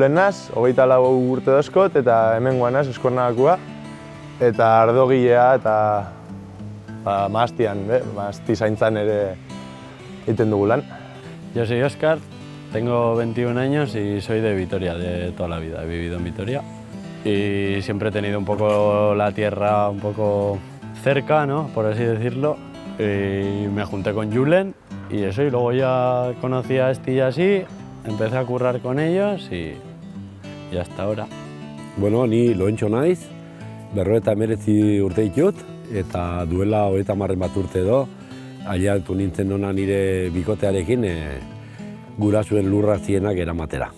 Julen naz, 24 urte dozkot, eta hemen guanaz Eskuernagakua, eta ardogilea eta mahastian, mahasti zaintzan ere egiten dugu lan. Yo soy Óscar, tengo 21 años y soy de Vitoria, de toda la vida. He vivido en Vitoria y siempre he tenido un poco la tierra un poco cerca, ¿no? Por así decirlo. Y me junté con Julen y eso, y luego ya conocí a Esti y así, empecé a currar con ellos y hasta ahora. Bueno, ni Loentxo naiz, 59 urte ditut, eta duela 30 bat urte edo, aliatu nintzen ona nire bikotearekin gurasuen lurra zienak eramatera.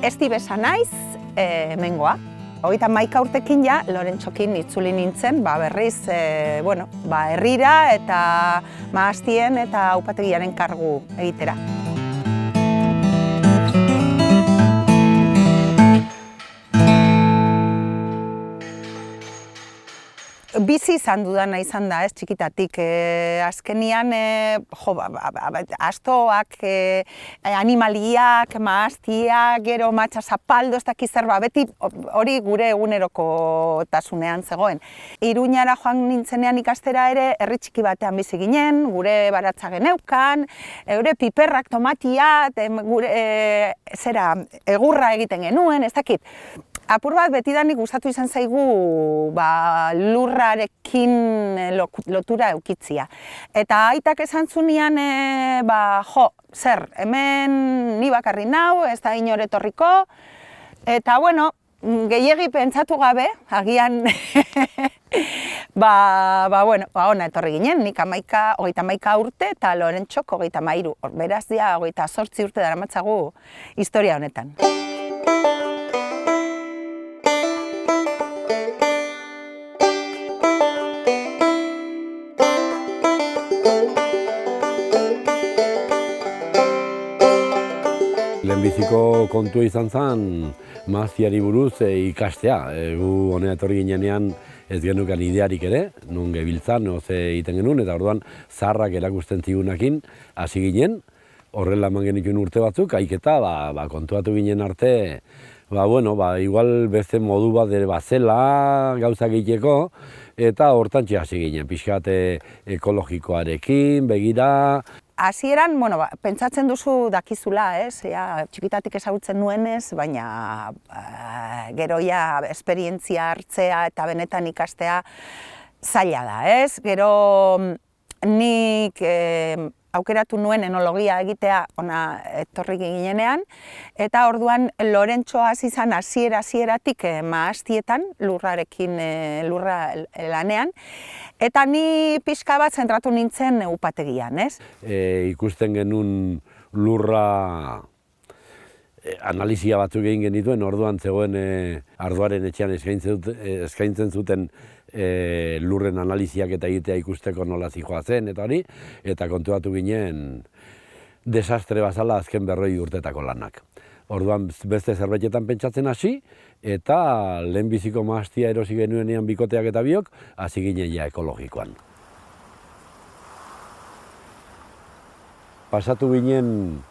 Esti besa naiz, hemengoa. 31 urtekin ja, Lorentxokin itzuli nintzen, berriz, herrira eta mahastien eta upategiaren kargu egitera. Bizi izan dudana izan da, txikitatik. Azkenian, astoak, animaliak, mahastiak, gero matxa zapaldo, ez dakiz zerba, beti hori gure egunerokotasunean zegoen. Iruñara joan nintzenean ikastera ere, herri txiki batean bizi ginen, gure baratza geneukan, gure piperrak, tomatiak, egurra egiten genuen, ez dakit. Apur bat betidanik gustatu izan zaigu lurrarekin lotura eukitzia. Eta aitak esan zunean, hemen ni bakarri nau, ez da inor etorriko. Eta, gehiegi pentsatu gabe, agian, ona etorri ginen, nik 31 urte eta Lorentxok 33. Beraz, 28 urte daramatzagu historia honetan. Lehenbiziko kontua izan zen mahaztiari buruz ikastea. Gu honea etorri ginenean ez genukan idearik ere, non gebiltzan, ze egiten genuen, eta orduan zaharrak erakusten zigunakin hasi ginen. Horrela eman genituen urte batzuk, aiketa kontuatu ginen arte, igual beste modu bat bazela gauzak egiteko, eta hortantxe hasi ginen, pixkat ekologikoarekin, begira. Hasieran, pentsatzen duzu dakizula, txikitatik ezagutzen nuenez, baina gero ja esperientzia hartzea eta benetan ikastea zaila da, ez? Gero nik aukeratu nuen enologia egitea ona etorri ginenean, eta orduan Lorentxo hasi izan hasieratik mahastietan, lurra lanean, eta ni pixka bat zentratu nintzen upategian, ez? Ikusten genuen lurra analizia batzuk egin genituen, orduan zegoen ardoaren etxean eskaintzen zuten lurren analiziak eta egitea ikusteko nola zijoa zen eta hori, eta kontuatu ginen desastre bazala azken 40 urtetako lanak. Orduan beste zerbaitetan pentsatzen hasi, eta lehenbiziko mahastia erosi genuenean bikoteak eta biok, hasi ginen ja ekologikoan. Pasatu ginen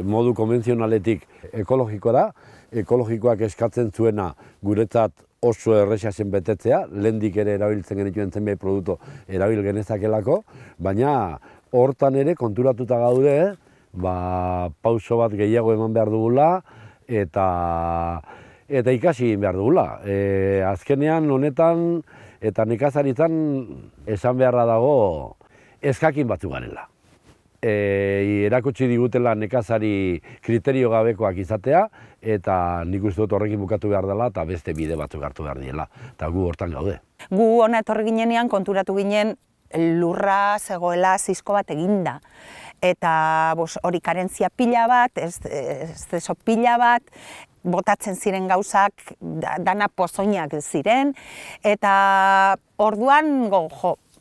modu konbentzionaletik ekologikora, ekologikoak eskatzen zuena guretzat oso erresa zen betetzea, lehendik ere erabiltzen genituen zenbait produktu erabil genezakelako, baina hortan ere konturatuta gaude, pauso bat gehiago eman behar dugula eta ikasi behar dugula. Azkenean honetan eta nekazaritzan esan beharra dago eskakin batzuk garela. Erakutsi digutela nekazari kriterio gabekoak izatea, eta nik uste dut horrekin bukatu behar dela eta beste bide batzuk hartu behar diela, eta gu hortan gaude. Gu hona etorri ginenean konturatu ginen lurra zegoela zizko bat eginda. Eta hori karentzia pila bat, exzeso pila bat, botatzen ziren gauzak, dana pozoinak ziren, eta orduan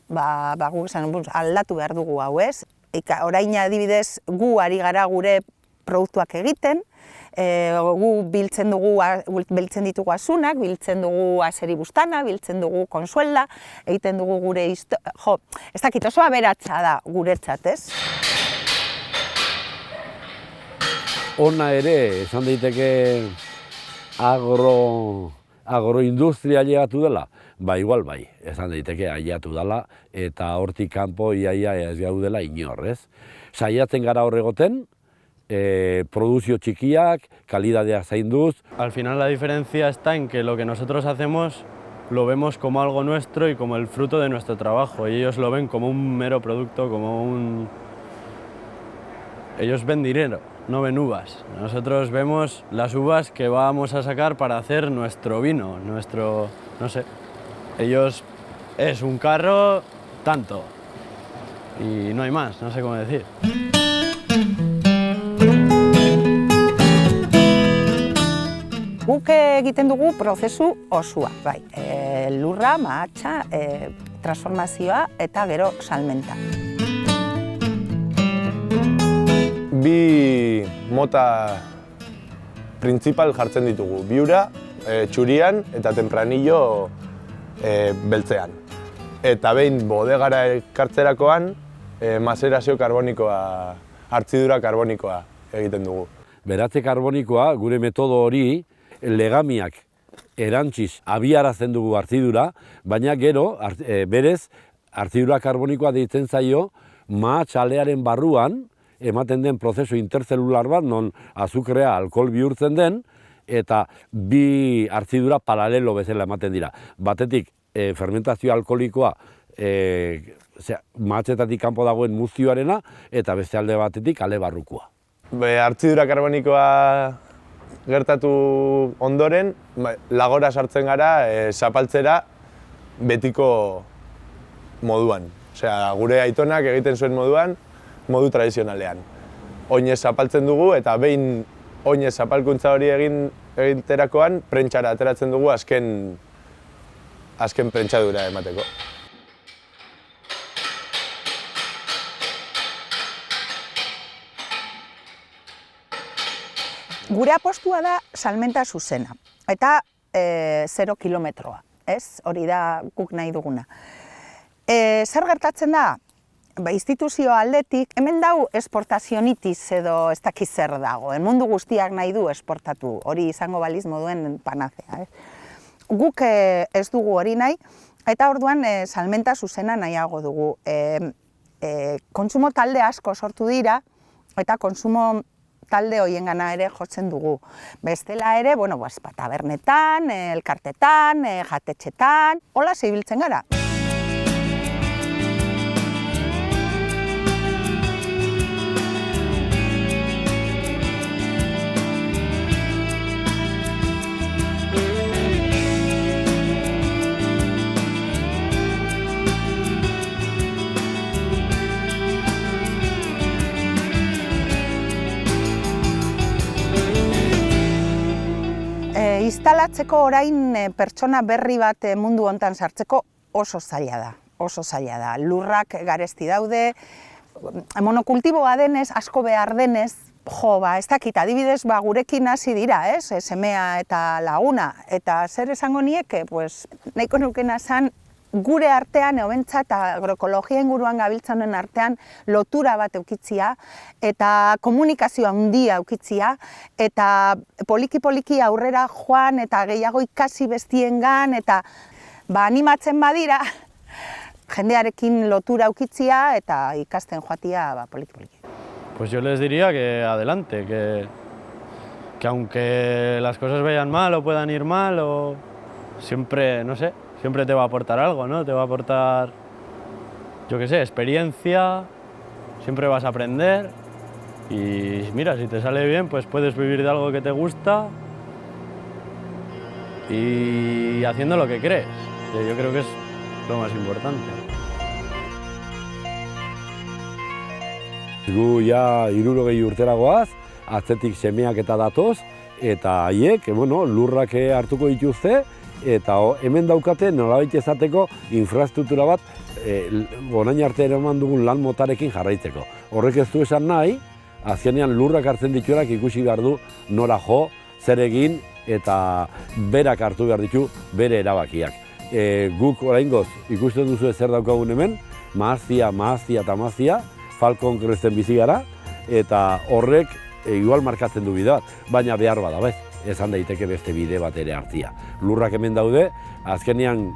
aldatu behar dugu hau, ez? Orain adibidez gu ari gara gure produktuak egiten, gu biltzen ditugu asunak, biltzen dugu azeri bustana, biltzen dugu konsuela, egiten dugu gure ez dakit oso aberatsa da guretzat, ez? ona ere, esan daiteke agroindustria ailegatu dela? Ba, igual bai, esan daiteke ailegatu dela, eta hortik kanpo iaia ez gaudela inor, ez? Saiatzen gara horregoten, produzio txikiak, kalidadea zainduz. Al final la diferencia está en que lo que nosotros hacemos lo vemos como algo nuestro y como el fruto de nuestro trabajo. Y ellos lo ven como un mero producto, como un... Ellos ven dinero, no ven uvas. Nosotros vemos las uvas que vamos a sacar para hacer nuestro vino, nuestro... no sé. Ellos es un carro, tanto. Y no hay más, no sé cómo decir. Guk egiten dugu prozesu osua, bai. Lurra, mahatsa, transformazioa eta gero salmenta. Bi mota printzipal jartzen ditugu, biura, txurian eta tempranillo beltzean. Eta behin bodegara ekartzerakoan, mazerazio karbonikoa, hartzidura karbonikoa egiten dugu. Beratze karbonikoa, gure metodo hori, legamiak erantziz abiarazten dugu hartzidura, baina gero, berez, hartzidura karbonikoa deitzen zaio, mahatsalearen barruan, ematen den prozesu interzelular bat, non azukrea alkohol bihurtzen den, eta bi hartzidura paralelo bezala ematen dira. Batetik, fermentazio alkoholikoa, mahatsetatik kanpo dagoen muztioarena, eta beste alde batetik ale barrukoa. Hartzidura karbonikoa gertatu ondoren, lagora sartzen gara zapaltzera betiko moduan. Osea, gure aitonak egiten zuen moduan, modu tradizionalean. Oinez zapaltzen dugu eta behin oinez zapalkuntza hori egiterakoan prentxara ateratzen dugu azken prentxadura emateko. Gure apostua da salmenta zuzena, eta 0 kilometroa, ez? Hori da guk nahi duguna. Zer gertatzen da? Instituzio aldetik, hemen dau esportazionitis edo ez dakiz zer dago, mundu guztiak nahi du esportatu, hori izango baliz moduen panazea. Guk ez dugu hori nahi, eta orduan salmenta zuzena nahiago dugu. Kontsumo talde asko sortu dira, eta kontsumo talde hoiengana ere jotzen dugu. Bestela ere, tabernetan, elkartetan, jatetxetan, hola zibiltzen gara. Instalatzeko orain pertsona berri bat mundu hontan sartzeko oso zaila da, oso zaila da. Lurrak garesti daude, monokultiboa denez, asko behar denez, ez dakit, adibidez gurekin hasi dira, semea eta laguna, eta zer esango nieke, nahiko nukena zan, gure artean, eobentzat, agroekologia inguruan gabiltzanen artean, lotura bat eukitzia, eta komunikazioa handia eukitzia, eta poliki-poliki aurrera joan, eta gehiago ikasi bestiengan, eta animatzen badira, jendearekin lotura eukitzia, eta ikasten joatia poliki-poliki. Pues yo les diría que adelante, que aunque las cosas vayan mal o puedan ir mal, o siempre, no sé, siempre te va a aportar algo, ¿no? Te va a aportar, yo qué sé, experiencia, siempre vas a aprender y mira, si te sale bien, pues puedes vivir de algo que te gusta y haciendo lo que crees. Yo creo que es lo más importante. Gu ja 60 urtera goaz, atzetik semeak eta datoz, eta haiek, lurrak hartuko dituzte, eta hemen daukate nolabait ezateko infrastruktura bat orain arte eraman dugun lan motarekin jarraitzeko. Horrek ez du esan nahi, azkenean lurrak hartzen dituenak ikusi behar du nora jo, zer egin, eta berak hartu behar ditu bere erabakiak. Guk oraingoz ikusten duzu zer daukagun hemen, maazia eta maazia, Falcon Cresten bizi gara, eta horrek igual markatzen du bide bat, baina behar bada, bez? Ezan daiteke beste bide bat ere hartzia. Lurrak hemen daude, azkenean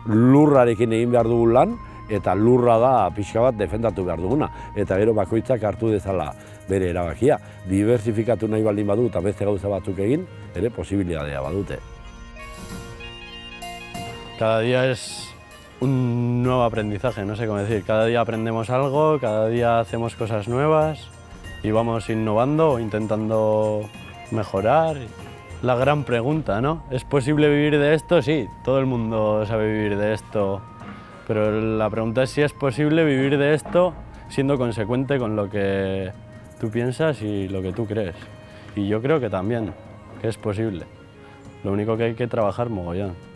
lurrarekin egin behar dugu lan, eta lurra da pixka bat defendatu behar duguna. Eta gero bakoitzak hartu dezala bere erabakia. Diversifikatu nahi baldin badu eta beste gauza batzuk egin, ere posibilitatea badute. Cada día es un nuevo aprendizaje, no sé cómo decir. Cada día aprendemos algo, cada día hacemos cosas nuevas y vamos innovando o intentando mejorar. La gran pregunta, ¿no? ¿Es posible vivir de esto? Sí, todo el mundo sabe vivir de esto. Pero la pregunta es si es posible vivir de esto siendo consecuente con lo que tú piensas y lo que tú crees. Y yo creo que también, que es posible. Lo único que hay que trabajar mogollón.